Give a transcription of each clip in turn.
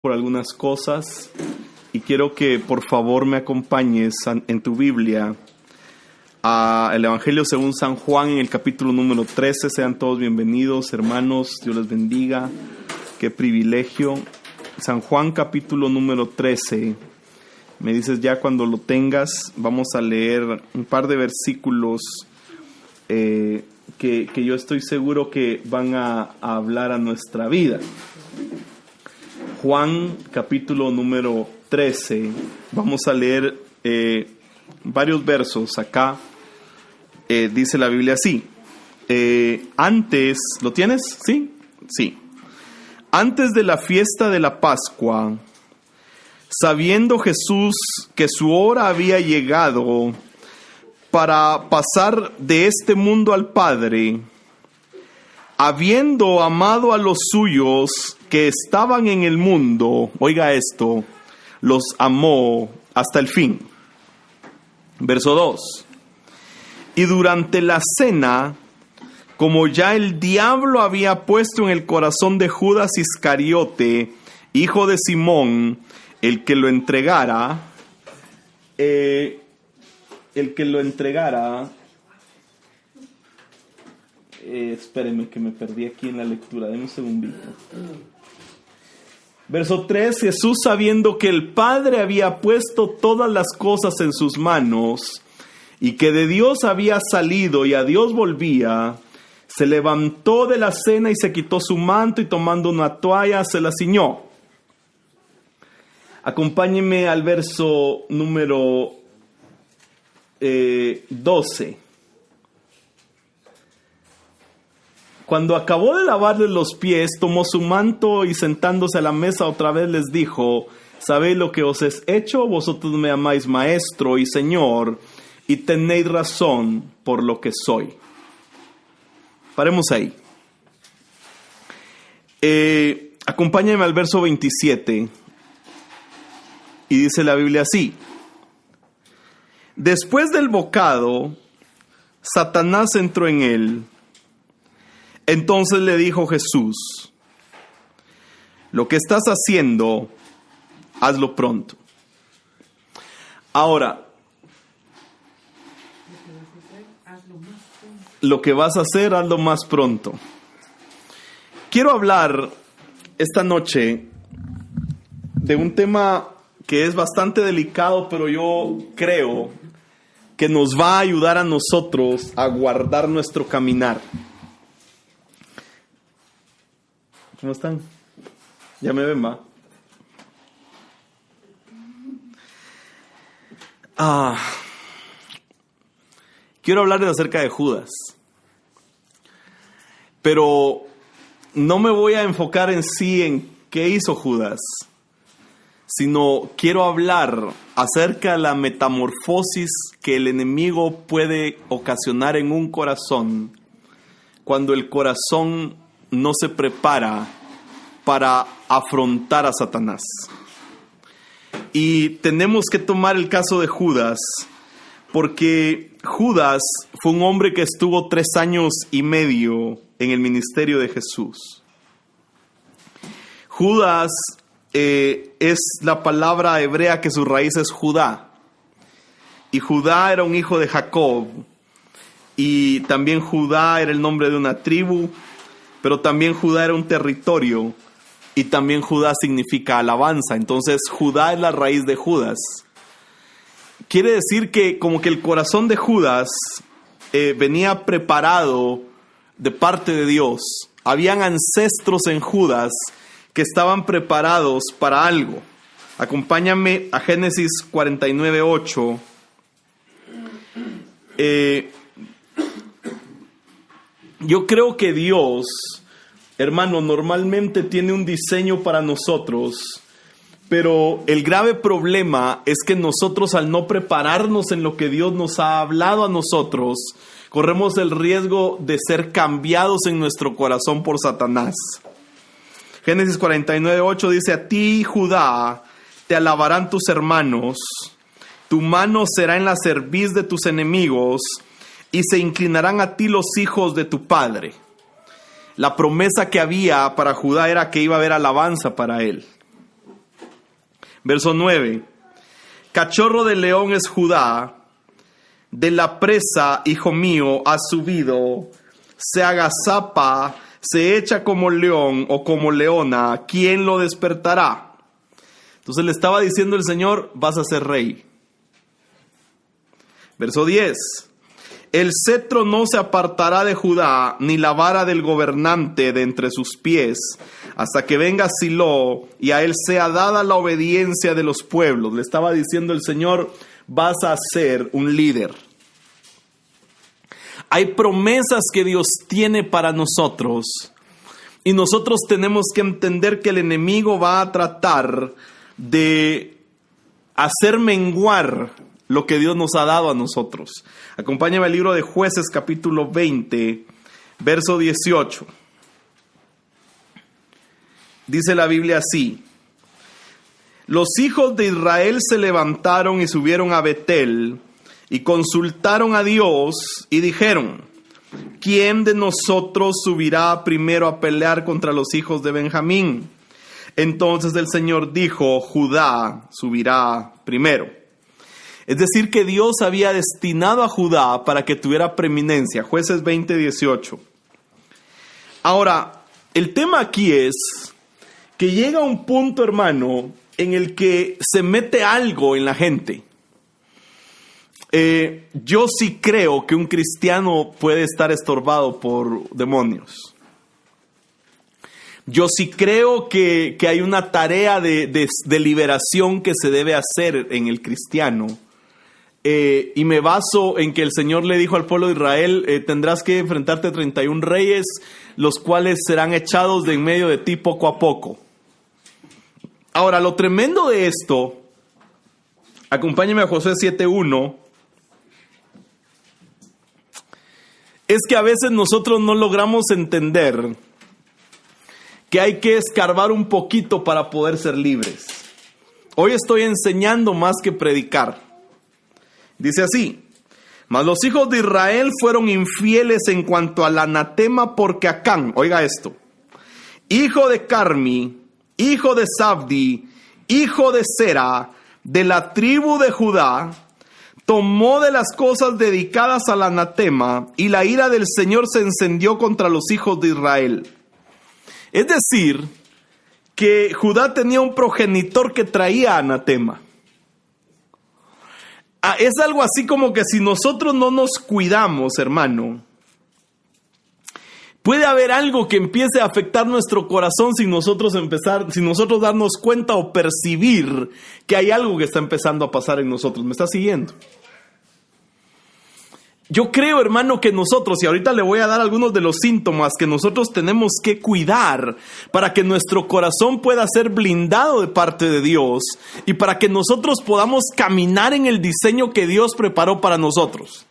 por algunas cosas y quiero que por favor me acompañes en tu Biblia al Evangelio según San Juan en el capítulo número 13. Sean todos bienvenidos, hermanos, Dios les bendiga, qué privilegio. San Juan capítulo número 13, me dices ya cuando lo tengas. Vamos a leer un par de versículos que yo estoy seguro que van a hablar a nuestra vida. Juan capítulo número 13, vamos a leer varios versos acá. Dice la Biblia así. Antes, ¿lo tienes? ¿Sí? Sí. Antes de la fiesta de la Pascua, sabiendo Jesús que su hora había llegado para pasar de este mundo al Padre, habiendo amado a los suyos que estaban en el mundo, oiga esto, los amó hasta el fin. Verso 2. Y durante la cena, como ya el diablo había puesto en el corazón de Judas Iscariote, hijo de Simón, el que lo entregara, espérenme que me perdí aquí en la lectura, denme un segundito. Verso 3, Jesús, sabiendo que el Padre había puesto todas las cosas en sus manos y que de Dios había salido y a Dios volvía, se levantó de la cena y se quitó su manto y tomando una toalla se la ciñó. Acompáñenme al verso número 12. Cuando acabó de lavarles los pies, tomó su manto y sentándose a la mesa otra vez les dijo: ¿sabéis lo que os he hecho? Vosotros me amáis maestro y señor, y tenéis razón por lo que soy. Paremos ahí. Acompáñenme al verso 27. Y dice la Biblia así: después del bocado, Satanás entró en él. Entonces le dijo Jesús: lo que estás haciendo, hazlo pronto. Ahora, lo que vas a hacer, hazlo más pronto. Quiero hablar esta noche de un tema que es bastante delicado, pero yo creo que nos va a ayudar a nosotros a guardar nuestro caminar. ¿Cómo están? ¿Ya me ven, va? Quiero hablarles acerca de Judas, pero no me voy a enfocar en sí en qué hizo Judas, sino quiero hablar acerca de la metamorfosis que el enemigo puede ocasionar en un corazón cuando el corazón no se prepara para afrontar a Satanás. Y tenemos que tomar el caso de Judas, porque Judas fue un hombre que estuvo 3 años y medio en el ministerio de Jesús. Judas es la palabra hebrea que su raíz es Judá. Y Judá era un hijo de Jacob. Y también Judá era el nombre de una tribu. Pero también Judá era un territorio. Y también Judá significa alabanza. Entonces Judá es la raíz de Judas. Quiere decir que como que el corazón de Judas venía preparado de parte de Dios. Habían ancestros en Judas que estaban preparados para algo. Acompáñame a Génesis 49:8. Yo creo que Dios, hermano, normalmente tiene un diseño para nosotros, pero el grave problema es que nosotros, al no prepararnos en lo que Dios nos ha hablado a nosotros, corremos el riesgo de ser cambiados en nuestro corazón por Satanás. Génesis 49:8 dice: a ti, Judá, te alabarán tus hermanos, tu mano será en la cerviz de tus enemigos, y se inclinarán a ti los hijos de tu padre. La promesa que había para Judá era que iba a haber alabanza para él. Verso 9. Cachorro de león es Judá, de la presa, hijo mío, ha subido, se agazapa, se echa como león o como leona, ¿quién lo despertará? Entonces le estaba diciendo el Señor, vas a ser rey. Verso 10. El cetro no se apartará de Judá, ni la vara del gobernante de entre sus pies, hasta que venga Silo y a él sea dada la obediencia de los pueblos. Le estaba diciendo el Señor, vas a ser un líder. Hay promesas que Dios tiene para nosotros y nosotros tenemos que entender que el enemigo va a tratar de hacer menguar lo que Dios nos ha dado a nosotros. Acompáñame al libro de Jueces, capítulo 20, verso 18. Dice la Biblia así: los hijos de Israel se levantaron y subieron a Betel y consultaron a Dios y dijeron: ¿quién de nosotros subirá primero a pelear contra los hijos de Benjamín? Entonces el Señor dijo: Judá subirá primero. Es decir, que Dios había destinado a Judá para que tuviera preeminencia. Jueces 20, 18. Ahora, el tema aquí es que llega un punto, hermano, en el que se mete algo en la gente. Yo sí creo que un cristiano puede estar estorbado por demonios. Yo sí creo que hay una tarea de liberación que se debe hacer en el cristiano. Y me baso en que el Señor le dijo al pueblo de Israel, tendrás que enfrentarte a 31 reyes, los cuales serán echados de en medio de ti poco a poco. Ahora, lo tremendo de esto, acompáñame a Josué 7:1, es que a veces nosotros no logramos entender que hay que escarbar un poquito para poder ser libres. Hoy estoy enseñando más que predicar. Dice así: mas los hijos de Israel fueron infieles en cuanto al anatema porque Acán, oiga esto, hijo de Carmi, hijo de Sabdi, hijo de Sera, de la tribu de Judá, tomó de las cosas dedicadas al anatema, y la ira del Señor se encendió contra los hijos de Israel. Es decir, que Judá tenía un progenitor que traía anatema. Es algo así como que si nosotros no nos cuidamos, hermano, puede haber algo que empiece a afectar nuestro corazón sin nosotros darnos cuenta o percibir que hay algo que está empezando a pasar en nosotros. ¿Me está siguiendo? Yo creo, hermano, que nosotros, y ahorita le voy a dar algunos de los síntomas que nosotros tenemos que cuidar para que nuestro corazón pueda ser blindado de parte de Dios y para que nosotros podamos caminar en el diseño que Dios preparó para nosotros.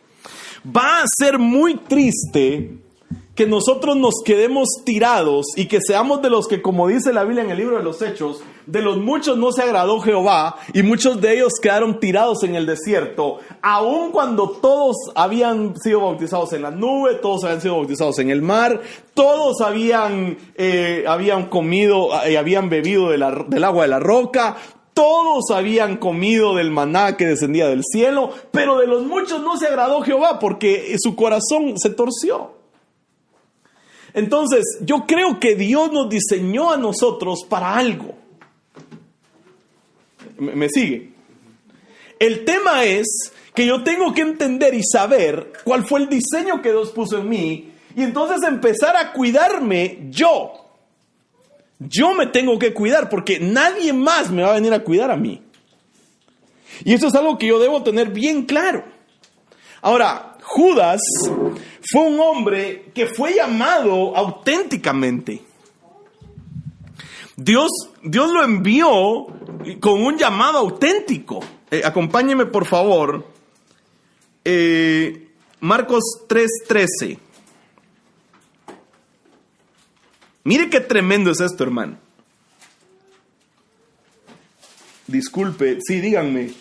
Va a ser muy triste que nosotros nos quedemos tirados y que seamos de los que, como dice la Biblia en el libro de los Hechos, de los muchos no se agradó Jehová y muchos de ellos quedaron tirados en el desierto, aun cuando todos habían sido bautizados en la nube, todos habían sido bautizados en el mar, todos habían comido y habían bebido del agua de la roca, todos habían comido del maná que descendía del cielo, pero de los muchos no se agradó Jehová porque su corazón se torció. Entonces, yo creo que Dios nos diseñó a nosotros para algo. ¿Me sigue? El tema es que yo tengo que entender y saber cuál fue el diseño que Dios puso en mí y entonces empezar a cuidarme yo. Yo me tengo que cuidar porque nadie más me va a venir a cuidar a mí. Y eso es algo que yo debo tener bien claro. Ahora, Judas fue un hombre que fue llamado auténticamente. Dios lo envió con un llamado auténtico. Acompáñeme, por favor. Marcos 3:13. Mire qué tremendo es esto, hermano. Disculpe, sí, díganme.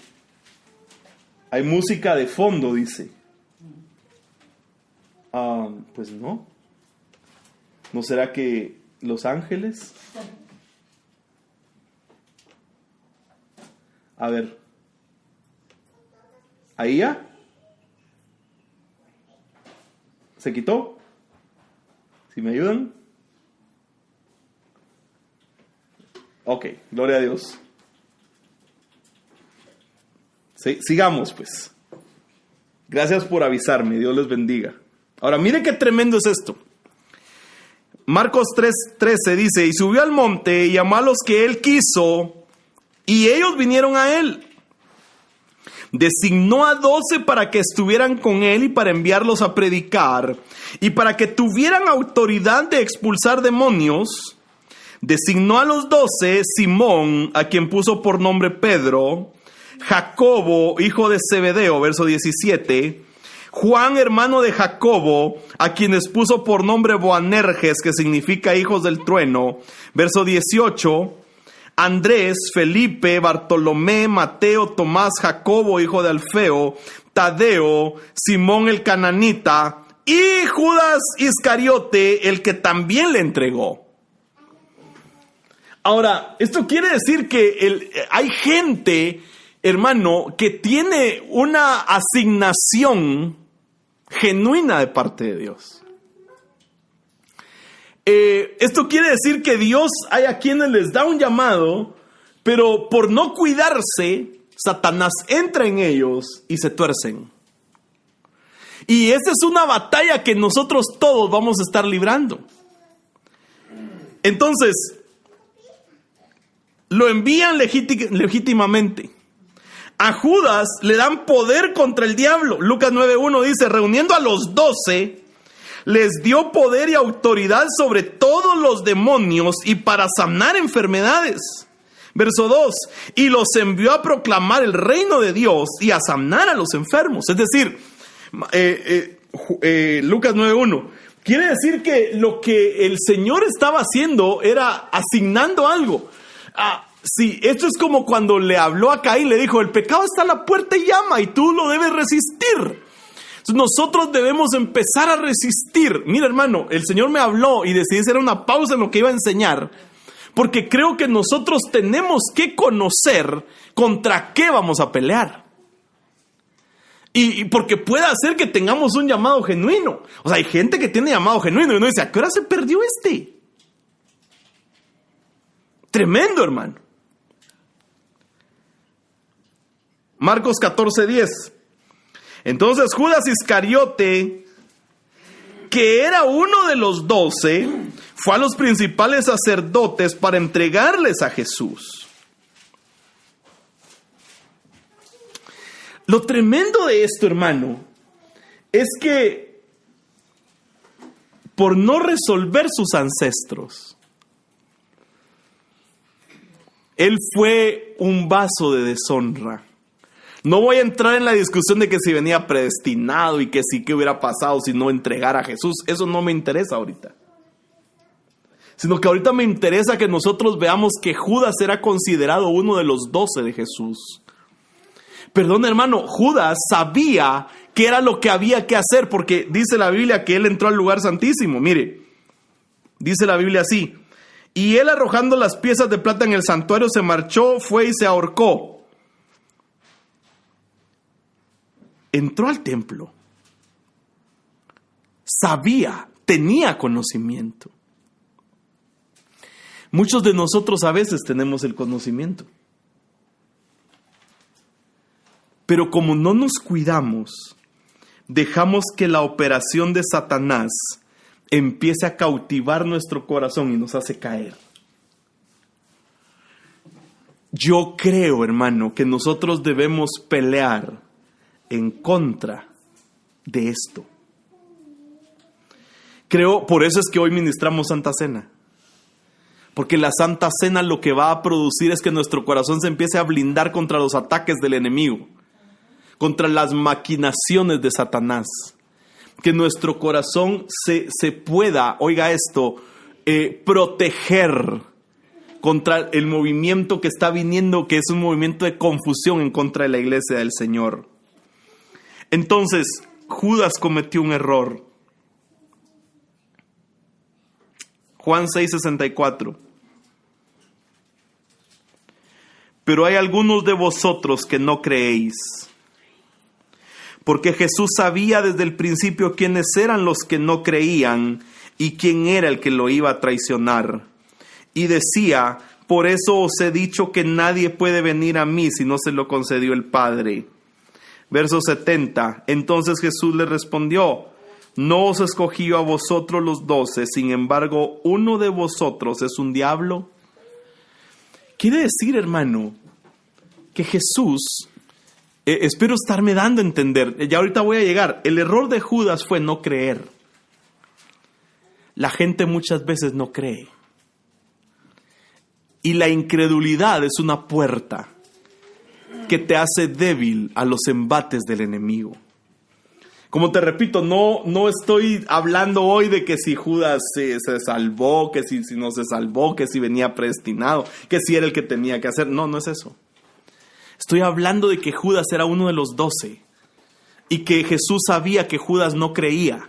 Hay música de fondo, dice. Pues no. ¿No será que Los Ángeles? A ver. ¿Ahí ya? ¿Se quitó? ¿Si me ayudan? Ok, gloria a Dios. Sí, sigamos pues. Gracias por avisarme, Dios les bendiga. Ahora, mire qué tremendo es esto. Marcos 3:13 dice, y subió al monte y llamó a los que él quiso, y ellos vinieron a él. Designó a 12 para que estuvieran con él y para enviarlos a predicar, y para que tuvieran autoridad de expulsar demonios. Designó a los 12, Simón, a quien puso por nombre Pedro, Jacobo, hijo de Zebedeo, verso 17, Juan, hermano de Jacobo, a quienes puso por nombre Boanerges, que significa hijos del trueno, verso 18, Andrés, Felipe, Bartolomé, Mateo, Tomás, Jacobo, hijo de Alfeo, Tadeo, Simón el cananita y Judas Iscariote, el que también le entregó. Ahora, esto quiere decir que hay gente, hermano, que tiene una asignación genuina de parte de Dios. Esto quiere decir que Dios hay a quienes les da un llamado, pero por no cuidarse, Satanás entra en ellos y se tuercen. Y esa es una batalla que nosotros todos vamos a estar librando. Entonces, lo envían legítimamente. A Judas le dan poder contra el diablo. Lucas 9:1 dice, reuniendo a los 12, les dio poder y autoridad sobre todos los demonios y para sanar enfermedades. Verso 2, y los envió a proclamar el reino de Dios y a sanar a los enfermos. Es decir, Lucas 9:1, quiere decir que lo que el Señor estaba haciendo era asignando algo. Sí, esto es como cuando le habló a Caín, le dijo, el pecado está a la puerta y llama y tú lo debes resistir. Entonces nosotros debemos empezar a resistir. Mira, hermano, el Señor me habló y decidí hacer una pausa en lo que iba a enseñar, porque creo que nosotros tenemos que conocer contra qué vamos a pelear. Y porque puede hacer que tengamos un llamado genuino. O sea, hay gente que tiene llamado genuino y uno dice, ¿a qué hora se perdió este? Tremendo, hermano. Marcos 14:10. Entonces Judas Iscariote, que era uno de los 12, fue a los principales sacerdotes para entregarles a Jesús. Lo tremendo de esto, hermano, es que por no resolver sus ancestros, él fue un vaso de deshonra. No voy a entrar en la discusión de que si venía predestinado y que sí que hubiera pasado si no entregara a Jesús. Eso no me interesa ahorita. Sino que ahorita me interesa que nosotros veamos que Judas era considerado uno de los 12 de Jesús. Perdón, hermano, Judas sabía qué era lo que había que hacer, porque dice la Biblia que él entró al lugar santísimo. Mire, dice la Biblia así: y él, arrojando las piezas de plata en el santuario, se marchó, fue y se ahorcó. Entró al templo. Sabía, tenía conocimiento. Muchos de nosotros a veces tenemos el conocimiento. Pero como no nos cuidamos, dejamos que la operación de Satanás empiece a cautivar nuestro corazón y nos hace caer. Yo creo, hermano, que nosotros debemos pelear en contra de esto. Creo, por eso es que hoy ministramos Santa Cena. Porque la Santa Cena lo que va a producir es que nuestro corazón se empiece a blindar contra los ataques del enemigo, contra las maquinaciones de Satanás. Que nuestro corazón se pueda, oiga esto, proteger contra el movimiento que está viniendo, que es un movimiento de confusión en contra de la iglesia del Señor. Entonces, Judas cometió un error. Juan 6:64. pero hay algunos de vosotros que no creéis. Porque Jesús sabía desde el principio quiénes eran los que no creían y quién era el que lo iba a traicionar. Y decía: por eso os he dicho que nadie puede venir a mí si no se lo concedió el Padre. Verso 70. Entonces Jesús le respondió: no os escogí yo a vosotros los 12, sin embargo, uno de vosotros es un diablo. Quiere decir, hermano, que Jesús, espero estarme dando a entender, ya ahorita voy a llegar, el error de Judas fue no creer. La gente muchas veces no cree. Y la incredulidad es una puerta que te hace débil a los embates del enemigo. Como te repito, no estoy hablando hoy de que si Judas se salvó, que si no se salvó, que si venía predestinado, que si era el que tenía que hacer. No es eso. Estoy hablando de que Judas era uno de los 12 y que Jesús sabía que Judas no creía.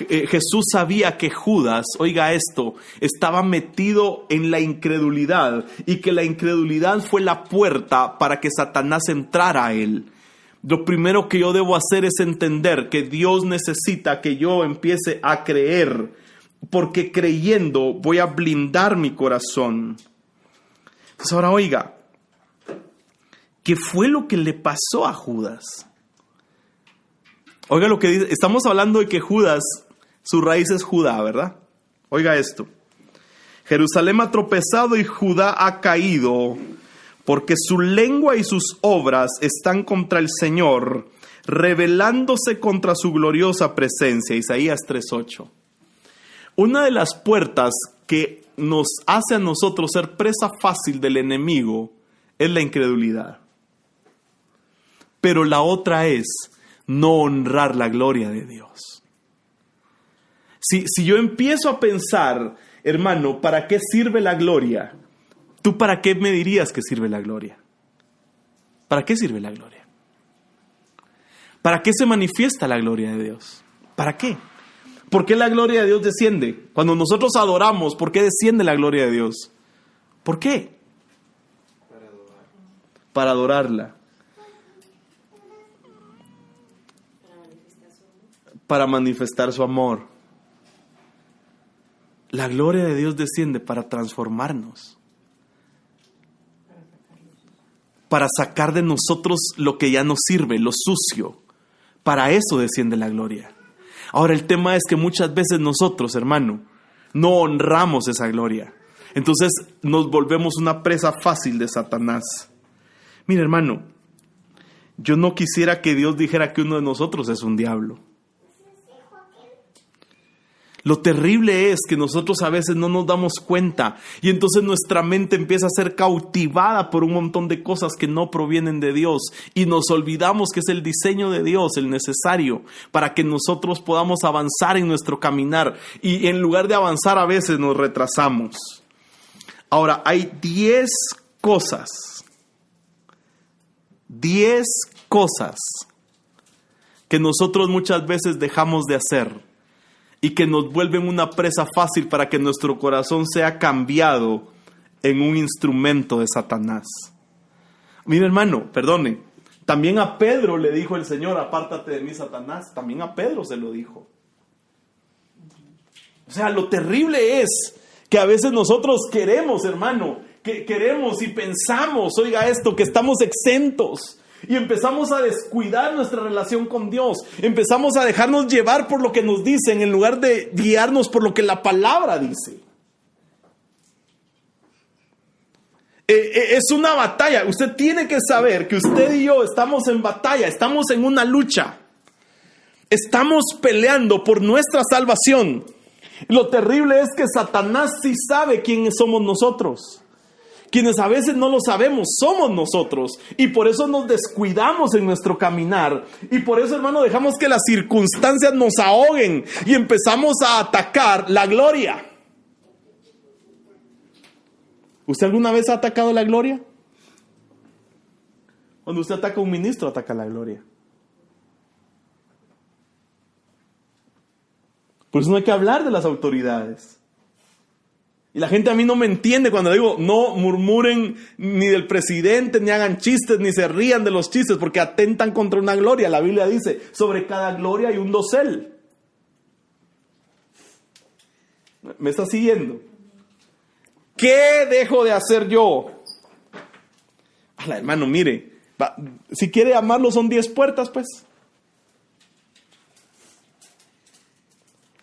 Jesús sabía que Judas, oiga esto, estaba metido en la incredulidad y que la incredulidad fue la puerta para que Satanás entrara a él. Lo primero que yo debo hacer es entender que Dios necesita que yo empiece a creer, porque creyendo voy a blindar mi corazón. Pues ahora oiga, ¿qué fue lo que le pasó a Judas? Oiga lo que dice, estamos hablando de que Judas, su raíz es Judá, ¿verdad? Oiga esto: Jerusalén ha tropezado y Judá ha caído, porque su lengua y sus obras están contra el Señor, rebelándose contra su gloriosa presencia. Isaías 3:8. Una de las puertas que nos hace a nosotros ser presa fácil del enemigo es la incredulidad. Pero la otra es no honrar la gloria de Dios. Si yo empiezo a pensar, hermano, ¿para qué sirve la gloria? ¿Tú para qué me dirías que sirve la gloria? ¿Para qué sirve la gloria? ¿Para qué se manifiesta la gloria de Dios? ¿Para qué? ¿Por qué la gloria de Dios desciende? Cuando nosotros adoramos, ¿por qué desciende la gloria de Dios? ¿Por qué? Para adorarla. Para manifestar su amor. La gloria de Dios desciende para transformarnos. Para sacar de nosotros lo que ya no sirve, lo sucio. Para eso desciende la gloria. Ahora el tema es que muchas veces nosotros, hermano, no honramos esa gloria. Entonces nos volvemos una presa fácil de Satanás. Mira, hermano, yo no quisiera que Dios dijera que uno de nosotros es un diablo. Lo terrible es que nosotros a veces no nos damos cuenta y entonces nuestra mente empieza a ser cautivada por un montón de cosas que no provienen de Dios y nos olvidamos que es el diseño de Dios el necesario para que nosotros podamos avanzar en nuestro caminar, y en lugar de avanzar a veces nos retrasamos. Ahora, hay 10 cosas que nosotros muchas veces dejamos de hacer y que nos vuelven una presa fácil para que nuestro corazón sea cambiado en un instrumento de Satanás. Mira, hermano, perdone, también a Pedro le dijo el Señor: apártate de mí, Satanás. También a Pedro se lo dijo. O sea, lo terrible es que a veces nosotros queremos, hermano, que queremos y pensamos, oiga esto, que estamos exentos. Y empezamos a descuidar nuestra relación con Dios. Empezamos a dejarnos llevar por lo que nos dicen en lugar de guiarnos por lo que la palabra dice. Es una batalla. Usted tiene que saber que usted y yo estamos en batalla, estamos en una lucha. Estamos peleando por nuestra salvación. Lo terrible es que Satanás sí sabe quiénes somos nosotros. Quienes a veces no lo sabemos somos nosotros, y por eso nos descuidamos en nuestro caminar, y por eso, hermano, dejamos que las circunstancias nos ahoguen y empezamos a atacar la gloria. ¿Usted alguna vez ha atacado la gloria? Cuando usted ataca a un ministro, ataca la gloria. Por eso no hay que hablar de las autoridades. Y la gente a mí no me entiende cuando digo, no murmuren ni del presidente, ni hagan chistes, ni se rían de los chistes, porque atentan contra una gloria. La Biblia dice, sobre cada gloria hay un dosel. ¿Me está siguiendo? ¿Qué dejo de hacer yo? Hermano, mire, si quiere amarlo son 10 puertas, pues.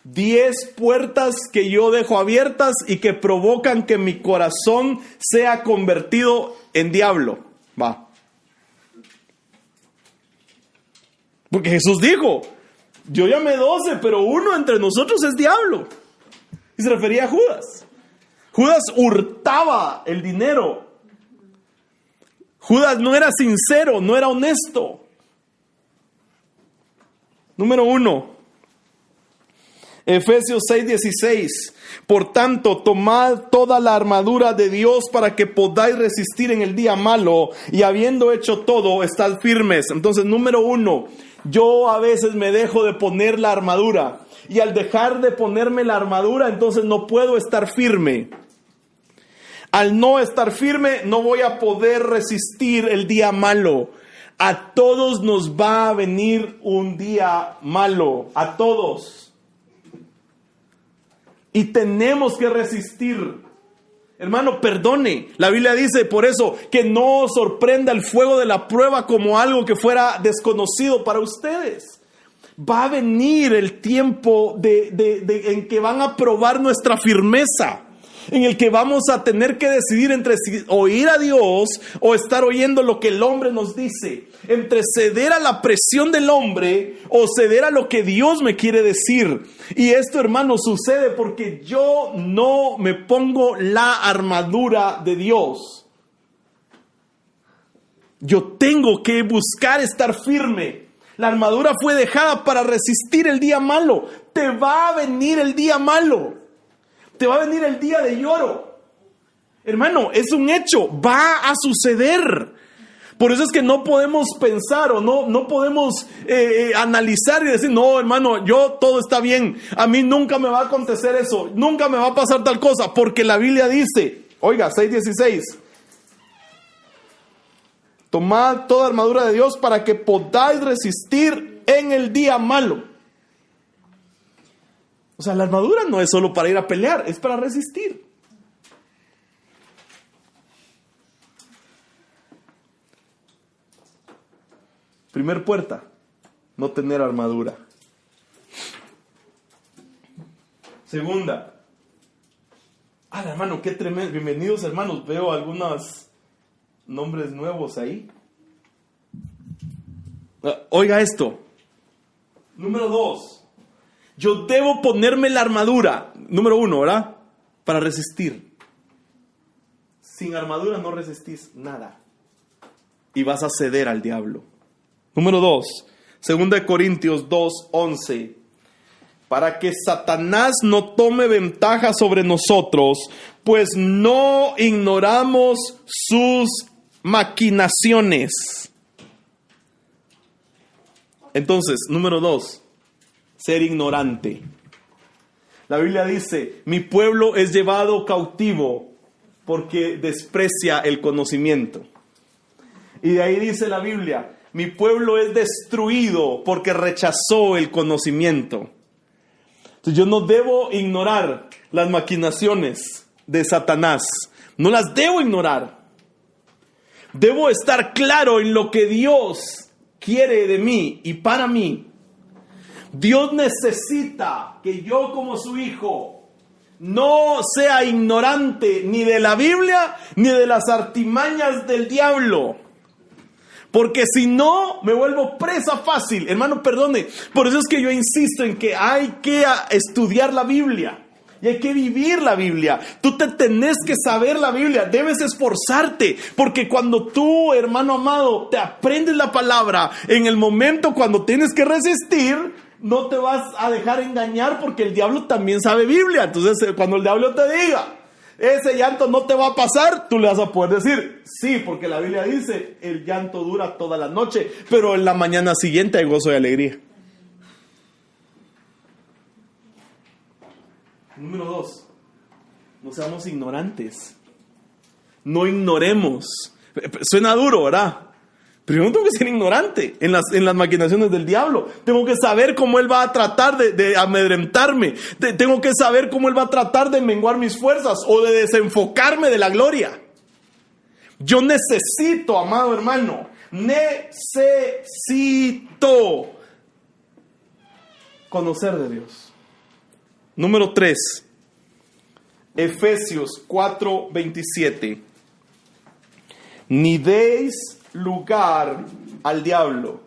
10 puertas que yo dejo abiertas y que provocan que mi corazón sea convertido en diablo. Va. Porque Jesús dijo, yo llamé 12, pero uno entre nosotros es diablo. Y se refería a Judas. Judas hurtaba el dinero. Judas no era sincero, no era honesto. Número 1. Efesios 6:16. Por tanto, tomad toda la armadura de Dios para que podáis resistir en el día malo, y habiendo hecho todo, estad firmes. Entonces, número 1, yo a veces me dejo de poner la armadura, y al dejar de ponerme la armadura, entonces no puedo estar firme. Al no estar firme, no voy a poder resistir el día malo. A todos nos va a venir un día malo, a todos. Y tenemos que resistir. Hermano, perdone. La Biblia dice por eso que no os sorprenda el fuego de la prueba como algo que fuera desconocido para ustedes. Va a venir el tiempo en que van a probar nuestra firmeza, en el que vamos a tener que decidir entre oír a Dios o estar oyendo lo que el hombre nos dice, entre ceder a la presión del hombre o ceder a lo que Dios me quiere decir. Y esto, hermano, sucede porque yo no me pongo la armadura de Dios. Yo tengo que buscar estar firme. La armadura fue dejada para resistir el día malo. Te va a venir el día malo. Te va a venir el día de lloro. Hermano, es un hecho, va a suceder. Por eso es que no podemos pensar o no podemos analizar y decir, no, hermano, todo está bien. A mí nunca me va a acontecer eso, nunca me va a pasar tal cosa, porque la Biblia dice, oiga, 6:16. Tomad toda armadura de Dios para que podáis resistir en el día malo. O sea, la armadura no es solo para ir a pelear, es para resistir. Primer puerta, no tener armadura. Segunda, hermano, qué tremendo. Bienvenidos, hermanos. Veo algunos nombres nuevos ahí. Oiga esto. Número 2. Yo debo ponerme la armadura, número 1, ¿verdad? Para resistir. Sin armadura no resistís nada. Y vas a ceder al diablo. Número 2, 2 Corintios 2:11. Para que Satanás no tome ventaja sobre nosotros, pues no ignoramos sus maquinaciones. Entonces, número 2. Ser ignorante. La Biblia dice, mi pueblo es llevado cautivo porque desprecia el conocimiento. Y de ahí dice la Biblia, mi pueblo es destruido porque rechazó el conocimiento. Entonces yo no debo ignorar las maquinaciones de Satanás. No las debo ignorar. Debo estar claro en lo que Dios quiere de mí y para mí. Dios necesita que yo como su hijo no sea ignorante ni de la Biblia ni de las artimañas del diablo. Porque si no, me vuelvo presa fácil. Hermano, perdone. Por eso es que yo insisto en que hay que estudiar la Biblia. Y hay que vivir la Biblia. Tú te tenés que saber la Biblia. Debes esforzarte. Porque cuando tú, hermano amado, te aprendes la palabra, en el momento cuando tienes que resistir, no te vas a dejar engañar porque el diablo también sabe Biblia. Entonces, cuando el diablo te diga, ese llanto no te va a pasar, tú le vas a poder decir, sí, porque la Biblia dice, el llanto dura toda la noche, pero en la mañana siguiente hay gozo y alegría. Número 2, No seamos ignorantes. No ignoremos. Suena duro, ¿verdad? Pero yo no tengo que ser ignorante en las maquinaciones del diablo. Tengo que saber cómo él va a tratar de amedrentarme. Tengo que saber cómo él va a tratar de menguar mis fuerzas o de desenfocarme de la gloria. Yo necesito, amado hermano, necesito conocer de Dios. Número 3, Efesios 4:27. Ni deis lugar al diablo.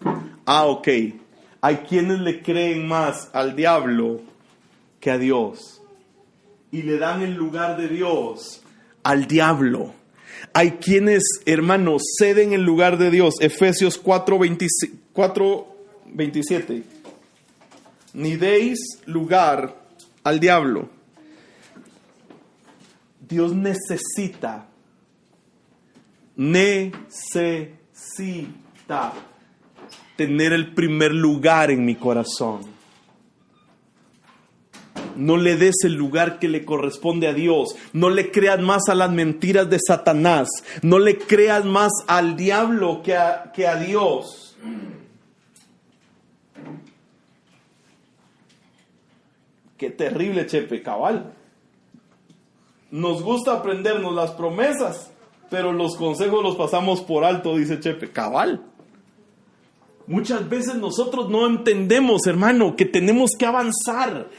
Ok. Hay quienes le creen más al diablo que a Dios. Y le dan el lugar de Dios al diablo. Hay quienes, hermanos, ceden el lugar de Dios. Efesios 4:27. Ni deis lugar al diablo. Dios necesita tener el primer lugar en mi corazón. No le des el lugar que le corresponde a Dios. No le creas más a las mentiras de Satanás. No le creas más al diablo que a Dios. Qué terrible, Chepe, cabal. Nos gusta aprendernos las promesas, pero los consejos los pasamos por alto, dice Chepe, cabal. Muchas veces nosotros no entendemos, hermano, que tenemos que avanzar.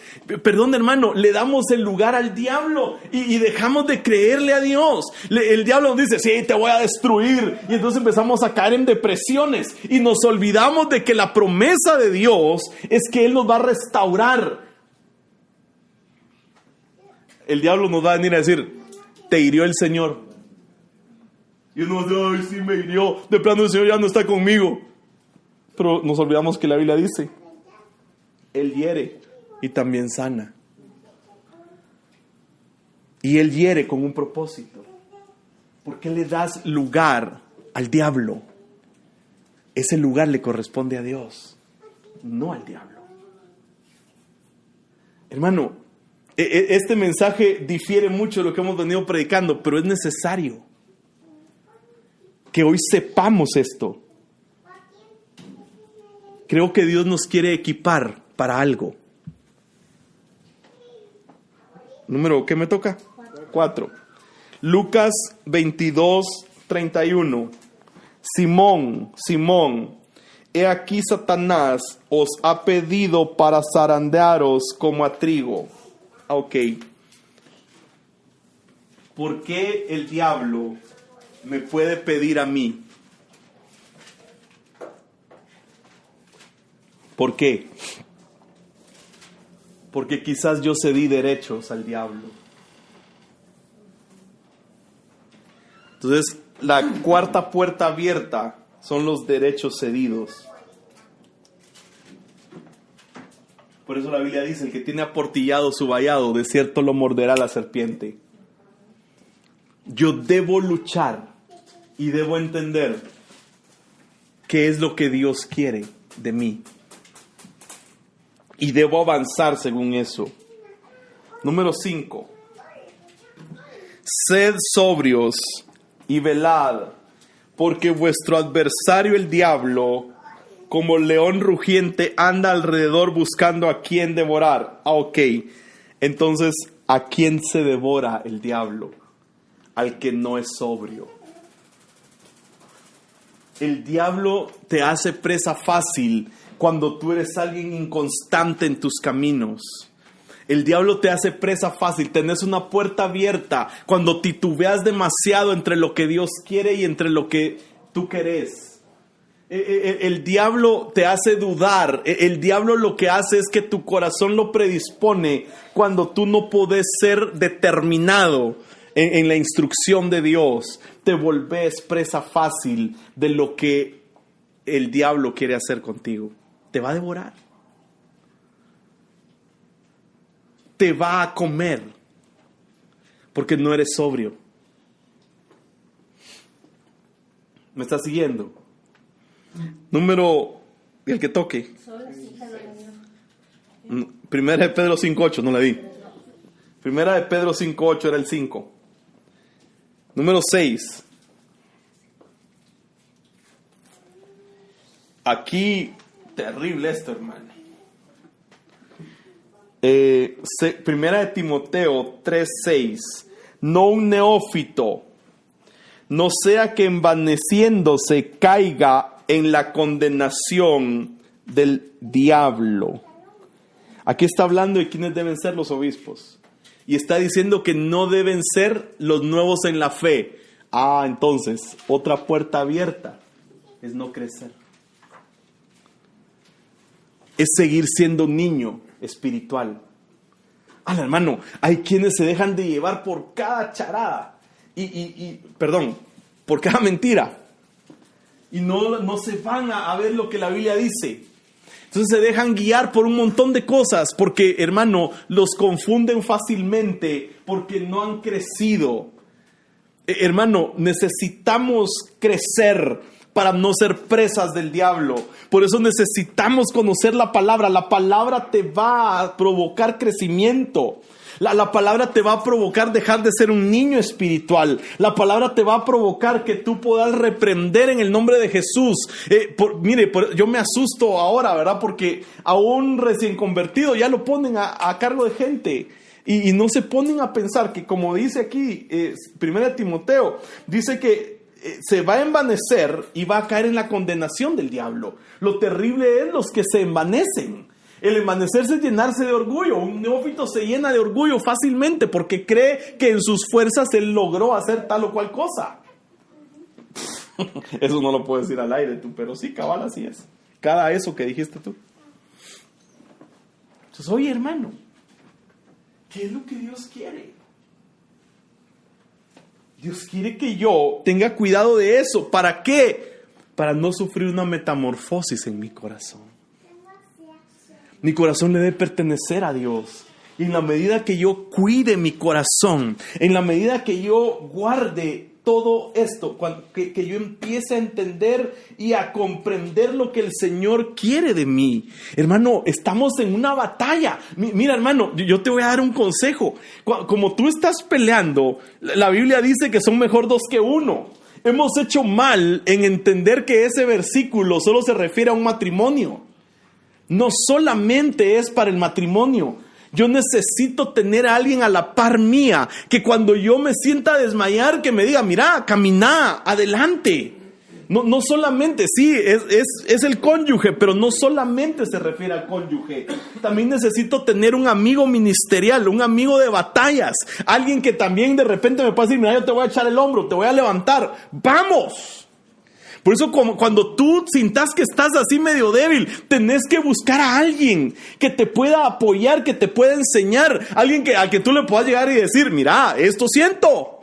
Perdón, hermano, le damos el lugar al diablo y dejamos de creerle a Dios. El diablo nos dice, sí, te voy a destruir. Y entonces empezamos a caer en depresiones y nos olvidamos de que la promesa de Dios es que Él nos va a restaurar. El diablo nos va a venir a decir, te hirió el Señor. Y uno dice, ay, sí me hirió. De plano el Señor ya no está conmigo. Pero nos olvidamos que la Biblia dice, Él hiere y también sana. Y Él hiere con un propósito. ¿Por qué le das lugar al diablo? Ese lugar le corresponde a Dios, no al diablo. Hermano, este mensaje difiere mucho de lo que hemos venido predicando, pero es necesario que hoy sepamos esto. Creo que Dios nos quiere equipar para algo. Número, ¿qué me toca? 4. Lucas 22:31. Simón, he aquí Satanás os ha pedido para zarandearos como a trigo. Ok. ¿Por qué el diablo me puede pedir a mí? ¿Por qué? Porque quizás yo cedí derechos al diablo. Entonces, la cuarta puerta abierta son los derechos cedidos. Por eso la Biblia dice, el que tiene aportillado su vallado, de cierto lo morderá la serpiente. Yo debo luchar y debo entender qué es lo que Dios quiere de mí. Y debo avanzar según eso. Número 5. Sed sobrios y velad, porque vuestro adversario el diablo, como león rugiente, anda alrededor buscando a quien devorar. Ok. Entonces, ¿a quién se devora el diablo? Al que no es sobrio. El diablo te hace presa fácil cuando tú eres alguien inconstante en tus caminos. El diablo te hace presa fácil. Tenés una puerta abierta cuando titubeas demasiado entre lo que Dios quiere y entre lo que tú querés. El diablo te hace dudar. El diablo lo que hace es que tu corazón lo predispone cuando tú no podés ser determinado en la instrucción de Dios. Te volvés presa fácil de lo que el diablo quiere hacer contigo. Te va a devorar. Te va a comer. Porque no eres sobrio. ¿Me estás siguiendo? Número, el que toque. 1 Pedro 5:8, no la di. 1 Primera de Pedro 5:8 era el 5. Número 6. Aquí, terrible esto, hermano. Primera de Timoteo 3:6. No un neófito, no sea que envaneciéndose caiga en la condenación del diablo. Aquí está hablando de quiénes deben ser los obispos. Y está diciendo que no deben ser los nuevos en la fe. Entonces, otra puerta abierta es no crecer. Es seguir siendo niño espiritual. Hermano, hay quienes se dejan de llevar por cada charada. Por cada mentira. Y no se van a ver lo que la Biblia dice. Entonces se dejan guiar por un montón de cosas, porque, hermano, los confunden fácilmente porque no han crecido. Hermano, necesitamos crecer para no ser presas del diablo. Por eso necesitamos conocer la palabra. La palabra te va a provocar crecimiento. La palabra te va a provocar dejar de ser un niño espiritual. La palabra te va a provocar que tú puedas reprender en el nombre de Jesús. Yo me asusto ahora, ¿verdad? Porque a un recién convertido ya lo ponen a cargo de gente. Y no se ponen a pensar que, como dice aquí, 1 Timoteo, dice que se va a envanecer y va a caer en la condenación del diablo. Lo terrible es los que se envanecen. El envanecerse es llenarse de orgullo. Un neófito se llena de orgullo fácilmente porque cree que en sus fuerzas él logró hacer tal o cual cosa. Eso no lo puedo decir al aire tú, pero sí, cabal, así es. Cada eso que dijiste tú. Entonces, oye, hermano, ¿qué es lo que Dios quiere? Dios quiere que yo tenga cuidado de eso. ¿Para qué? Para no sufrir una metamorfosis en mi corazón. Mi corazón le debe pertenecer a Dios. Y en la medida que yo cuide mi corazón, en la medida que yo guarde todo esto, que yo empiece a entender y a comprender lo que el Señor quiere de mí. Hermano, estamos en una batalla. Mira, hermano, yo te voy a dar un consejo. Como tú estás peleando, la Biblia dice que son mejor dos que uno. Hemos hecho mal en entender que ese versículo solo se refiere a un matrimonio. No solamente es para el matrimonio. Yo necesito tener a alguien a la par mía, que cuando yo me sienta a desmayar, que me diga, mira, camina, adelante. No solamente, sí, es el cónyuge, pero no solamente se refiere al cónyuge. También necesito tener un amigo ministerial, un amigo de batallas. Alguien que también de repente me pueda decir, mira, yo te voy a echar el hombro, te voy a levantar. ¡Vamos! Por eso cuando tú sintas que estás así medio débil, tenés que buscar a alguien que te pueda apoyar, que te pueda enseñar. Alguien a que tú le puedas llegar y decir, mira, esto siento.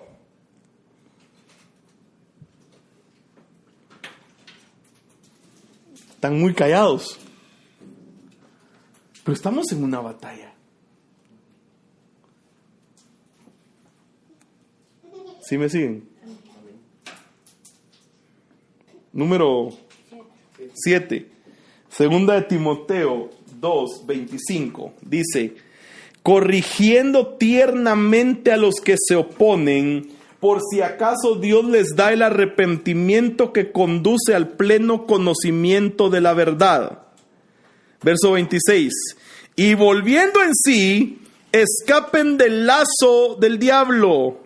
Están muy callados. Pero estamos en una batalla. ¿Sí me siguen? Número 7. Segunda de Timoteo 2:25. Dice, corrigiendo tiernamente a los que se oponen, por si acaso Dios les da el arrepentimiento que conduce al pleno conocimiento de la verdad. Verso 26. Y volviendo en sí, escapen del lazo del diablo,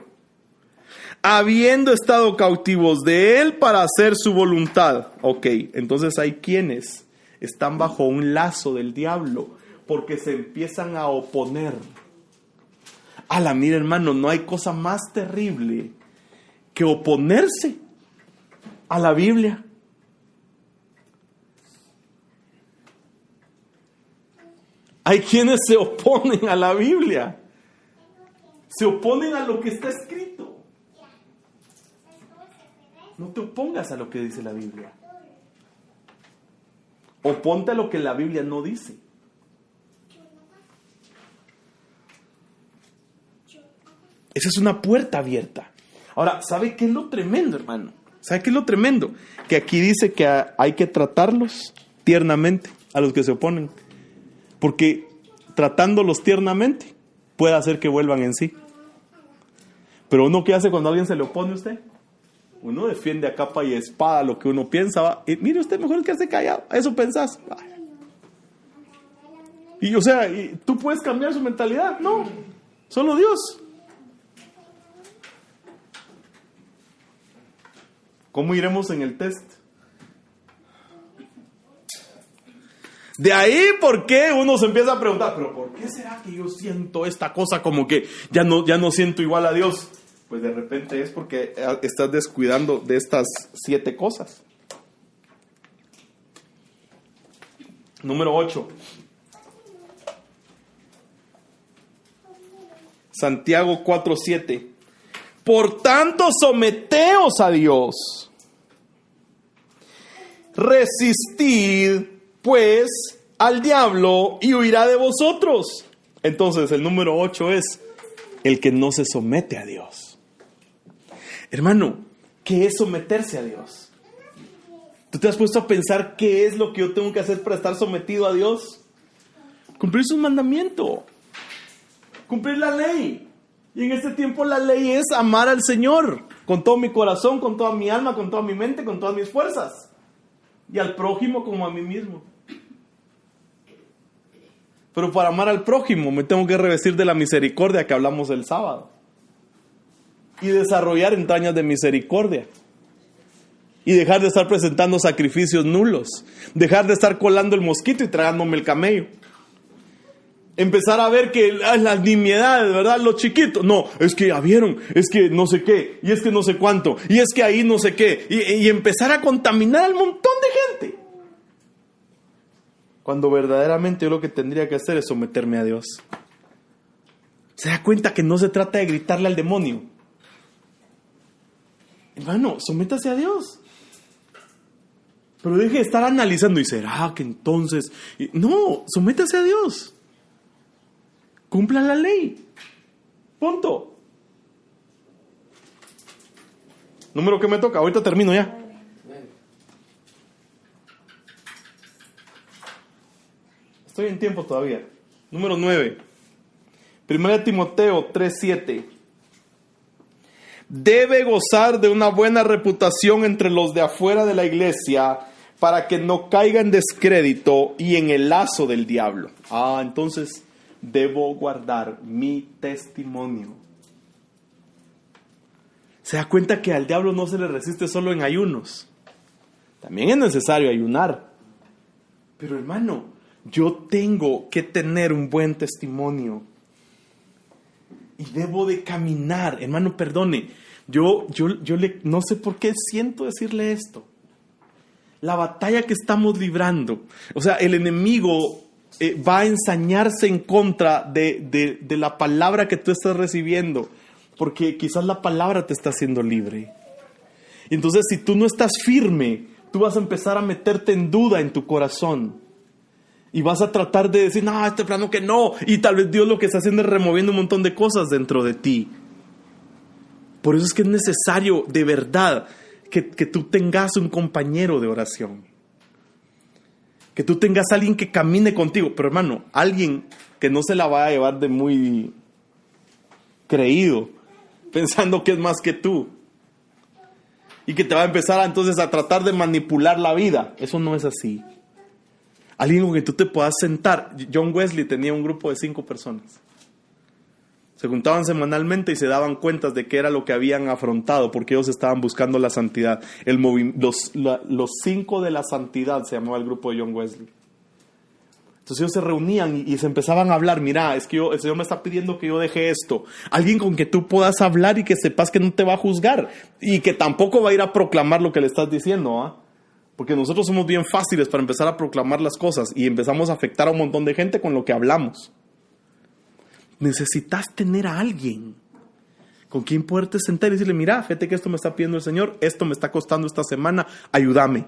habiendo estado cautivos de él para hacer su voluntad. Ok, entonces hay quienes están bajo un lazo del diablo porque se empiezan a oponer. Mira, hermano, no hay cosa más terrible que oponerse a la Biblia. Hay quienes se oponen a la Biblia. Se oponen a lo que está escrito. No te opongas a lo que dice la Biblia. Oponte a lo que la Biblia no dice. Esa es una puerta abierta. Ahora, ¿sabe qué es lo tremendo, hermano? ¿Sabe qué es lo tremendo? Que aquí dice que hay que tratarlos tiernamente a los que se oponen. Porque tratándolos tiernamente, puede hacer que vuelvan en sí. Pero uno, ¿qué hace cuando alguien se le opone a usted? Uno defiende a capa y espada lo que uno piensa. ¿Va? Y mire usted, mejor quedarse callado. Eso pensás. Y o sea, ¿tú puedes cambiar su mentalidad? No, solo Dios. ¿Cómo iremos en el test? De ahí, ¿por qué uno se empieza a preguntar? ¿Pero por qué será que yo siento esta cosa como que ya no siento igual a Dios? Pues de repente es porque estás descuidando de estas 7 cosas. Número 8. Santiago 4:7. Por tanto, someteos a Dios. Resistid, pues, al diablo y huirá de vosotros. Entonces, el número 8 es el que no se somete a Dios. Hermano, ¿qué es someterse a Dios? ¿Tú te has puesto a pensar qué es lo que yo tengo que hacer para estar sometido a Dios? Cumplir sus mandamientos. Cumplir la ley. Y en este tiempo la ley es amar al Señor con todo mi corazón, con toda mi alma, con toda mi mente, con todas mis fuerzas. Y al prójimo como a mí mismo. Pero para amar al prójimo me tengo que revestir de la misericordia que hablamos el sábado. Y desarrollar entrañas de misericordia. Y dejar de estar presentando sacrificios nulos. Dejar de estar colando el mosquito y tragándome el camello. Empezar a ver que las nimiedades, ¿verdad? Lo chiquito. No, es que ya vieron, es que no sé qué, y es que no sé cuánto, y es que ahí no sé qué. Y empezar a contaminar al montón de gente. Cuando verdaderamente yo lo que tendría que hacer es someterme a Dios. ¿Se da cuenta que no se trata de gritarle al demonio? Hermano, sométase a Dios. Pero deje de estar analizando. ¿Y será que entonces? No, sométase a Dios. Cumpla la ley. Punto. Número que me toca. Ahorita termino ya. Estoy en tiempo todavía. Número 9. 1 Timoteo 3:7. Debe gozar de una buena reputación entre los de afuera de la iglesia para que no caiga en descrédito y en el lazo del diablo. Entonces debo guardar mi testimonio. Se da cuenta que al diablo no se le resiste solo en ayunos. También es necesario ayunar. Pero hermano, yo tengo que tener un buen testimonio. Y debo de caminar. Hermano, perdone. Yo no sé por qué siento decirle esto. La batalla que estamos librando. O sea, el enemigo va a ensañarse en contra de la palabra que tú estás recibiendo. Porque quizás la palabra te está haciendo libre. Y entonces, si tú no estás firme, tú vas a empezar a meterte en duda en tu corazón. Y vas a tratar de decir, no, este plano que no. Y tal vez Dios lo que está haciendo es removiendo un montón de cosas dentro de ti. Por eso es que es necesario, de verdad, que tú tengas un compañero de oración. Que tú tengas a alguien que camine contigo. Pero hermano, alguien que no se la vaya a llevar de muy creído, pensando que es más que tú. Y que te va a empezar entonces a tratar de manipular la vida. Eso no es así. Alguien con que tú te puedas sentar. John Wesley tenía un grupo de 5 personas. Se juntaban semanalmente y se daban cuentas de qué era lo que habían afrontado, porque ellos estaban buscando la santidad. Los 5 de la santidad se llamaba el grupo de John Wesley. Entonces ellos se reunían y se empezaban a hablar. Mira, es que el Señor me está pidiendo que yo deje esto. Alguien con que tú puedas hablar y que sepas que no te va a juzgar. Y que tampoco va a ir a proclamar lo que le estás diciendo, Porque nosotros somos bien fáciles para empezar a proclamar las cosas y empezamos a afectar a un montón de gente con lo que hablamos. Necesitas tener a alguien con quien poderte sentar y decirle, mira, fíjate que esto me está pidiendo el Señor, esto me está costando esta semana, ayúdame.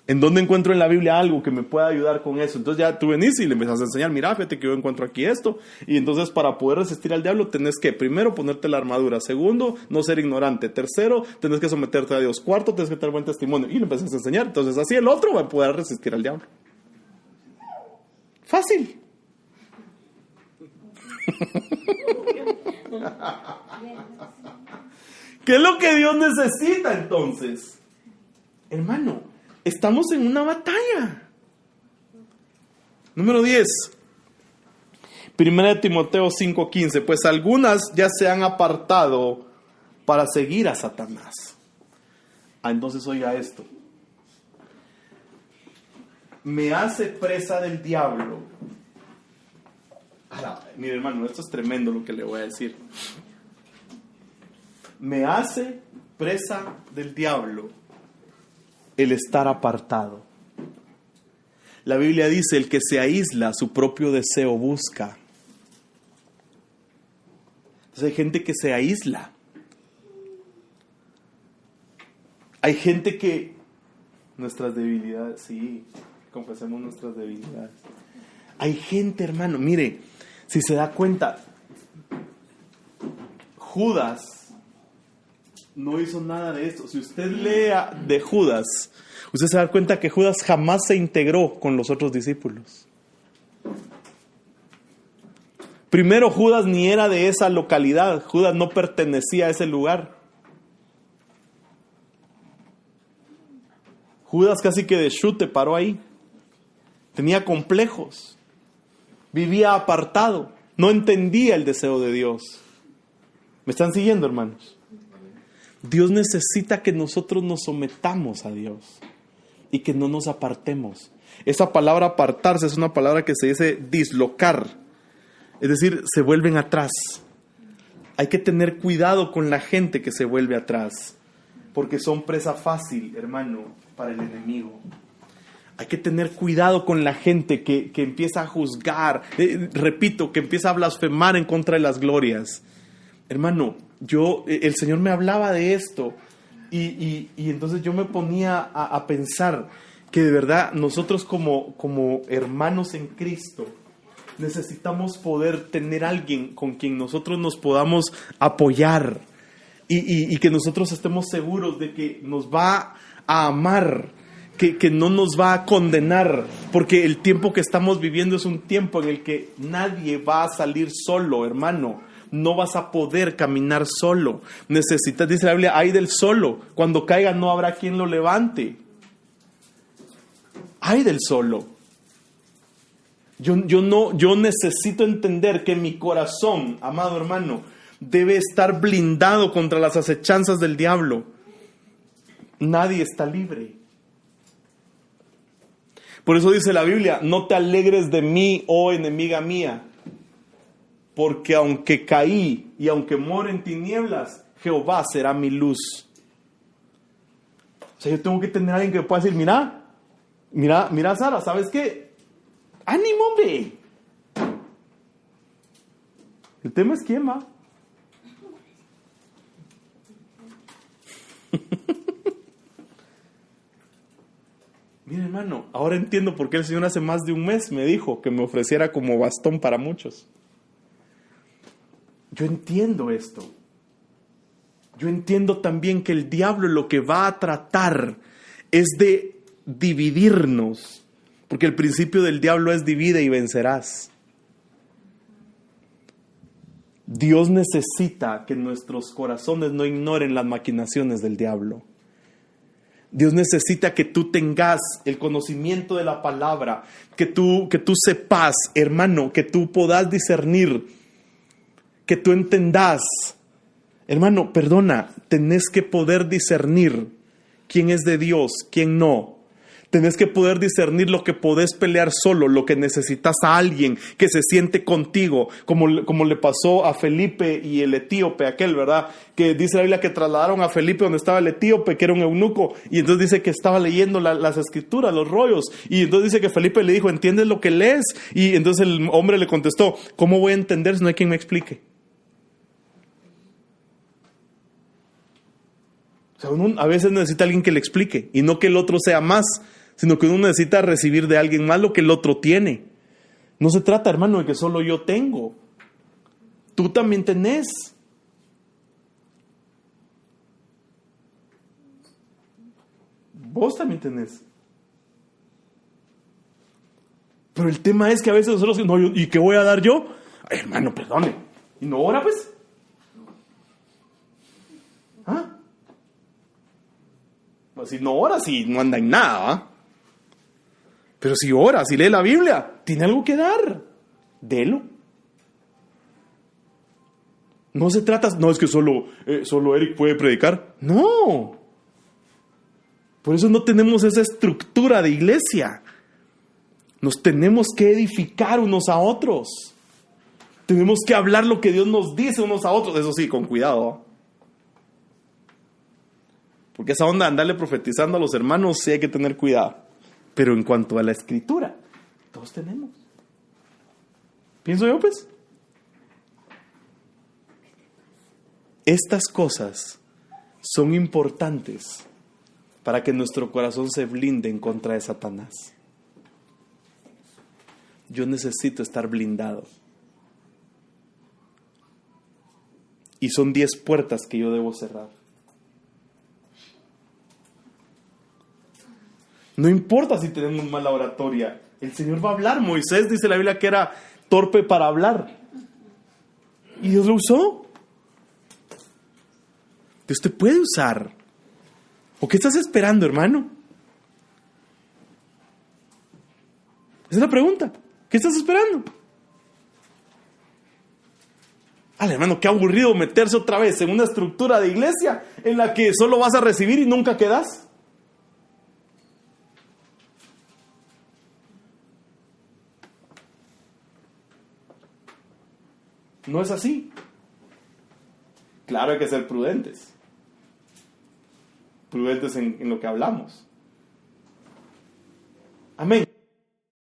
¿En dónde encuentro en la Biblia algo que me pueda ayudar con eso? Entonces ya tú venís y le empezás a enseñar, mira, fíjate que yo encuentro aquí esto. Y entonces para poder resistir al diablo tenés que, primero, ponerte la armadura. Segundo, no ser ignorante. Tercero, tenés que someterte a Dios. Cuarto, tenés que tener buen testimonio. Y le empezás a enseñar. Entonces así el otro va a poder resistir al diablo. Fácil. ¿Qué es lo que Dios necesita entonces? Hermano, estamos en una batalla. Número 10. 1 Timoteo 5:15. Pues algunas ya se han apartado para seguir a Satanás. Entonces oiga esto. Me hace presa del diablo. Mire, hermano, esto es tremendo lo que le voy a decir. Me hace presa del diablo el estar apartado. La Biblia dice, el que se aísla, su propio deseo busca. Entonces hay gente que se aísla. Hay gente que... Nuestras debilidades, sí, confesemos nuestras debilidades. Hay gente, hermano, mire, si se da cuenta, Judas no hizo nada de esto. Si usted lea de Judas, usted se da cuenta que Judas jamás se integró con los otros discípulos. Primero, Judas ni era de esa localidad. Judas no pertenecía a ese lugar. Judas casi que de chute paró ahí. Tenía complejos. Vivía apartado. No entendía el deseo de Dios. ¿Me están siguiendo, hermanos? Dios necesita que nosotros nos sometamos a Dios y que no nos apartemos. Esa palabra apartarse es una palabra que se dice dislocar, es decir, se vuelven atrás. Hay que tener cuidado con la gente que se vuelve atrás, porque son presa fácil, hermano, para el enemigo. Hay que tener cuidado con la gente que empieza a juzgar, repito, que empieza a blasfemar en contra de las glorias. Hermano, el Señor me hablaba de esto y entonces yo me ponía a pensar que de verdad nosotros como hermanos en Cristo necesitamos poder tener alguien con quien nosotros nos podamos apoyar y que nosotros estemos seguros de que nos va a amar, que no nos va a condenar, porque el tiempo que estamos viviendo es un tiempo en el que nadie va a salir solo, hermano. No vas a poder caminar solo. Necesitas, dice la Biblia, ay del solo. Cuando caiga no habrá quien lo levante. Ay del solo. Yo necesito entender que mi corazón, amado hermano, debe estar blindado contra las acechanzas del diablo. Nadie está libre. Por eso dice la Biblia, no te alegres de mí, oh enemiga mía. Porque aunque caí y aunque moro en tinieblas, Jehová será mi luz. O sea, yo tengo que tener a alguien que me pueda decir, mira Sara, ¿sabes qué? ¡Ánimo, hombre! El tema es quién va. Mira, hermano, ahora entiendo por qué el Señor hace más de un mes me dijo que me ofreciera como bastón para muchos. Yo entiendo esto. Yo entiendo también que el diablo lo que va a tratar es de dividirnos, porque el principio del diablo es divide y vencerás. Dios necesita que nuestros corazones no ignoren las maquinaciones del diablo. Dios necesita que tú tengas el conocimiento de la palabra, que tú sepas, hermano, que tú puedas discernir, que tú entendas. Hermano, perdona, tenés que poder discernir quién es de Dios, quién no. Tenés que poder discernir lo que podés pelear solo, lo que necesitas a alguien que se siente contigo, como le pasó a Felipe y el etíope aquel, ¿verdad? Que dice la Biblia que trasladaron a Felipe donde estaba el etíope, que era un eunuco, y entonces dice que estaba leyendo las escrituras, los rollos, y entonces dice que Felipe le dijo, ¿entiendes lo que lees? Y entonces el hombre le contestó, ¿cómo voy a entender si no hay quien me explique? O sea, uno a veces necesita alguien que le explique, y no que el otro sea más, sino que uno necesita recibir de alguien más lo que el otro tiene. No se trata, hermano, de que solo yo tengo. Tú también tenés. Vos también tenés. Pero el tema es que a veces nosotros, no, ¿y qué voy a dar yo? Ay, hermano, perdone. ¿Y no ora, pues? ¿Ah? Pues si no ora, si no anda en nada, ¿ah? Pero si ora, si lee la Biblia, tiene algo que dar. Delo. No se trata, no es que solo Eric puede predicar. No. Por eso no tenemos esa estructura de iglesia. Nos tenemos que edificar unos a otros. Tenemos que hablar lo que Dios nos dice unos a otros. Eso sí, con cuidado. Porque esa onda de andarle profetizando a los hermanos, sí hay que tener cuidado. Pero en cuanto a la escritura, todos tenemos. Pienso yo, pues. Estas cosas son importantes para que nuestro corazón se blinde en contra de Satanás. Yo necesito estar blindado. Y son 10 puertas que yo debo cerrar. No importa si tenemos mala oratoria. El Señor va a hablar. Moisés dice la Biblia que era torpe para hablar. Y Dios lo usó. Dios te puede usar. ¿O qué estás esperando, hermano? Esa es la pregunta. ¿Qué estás esperando? Hermano, qué aburrido meterse otra vez en una estructura de iglesia en la que solo vas a recibir y nunca quedas. No es así. Claro, hay que ser prudentes. Prudentes en lo que hablamos.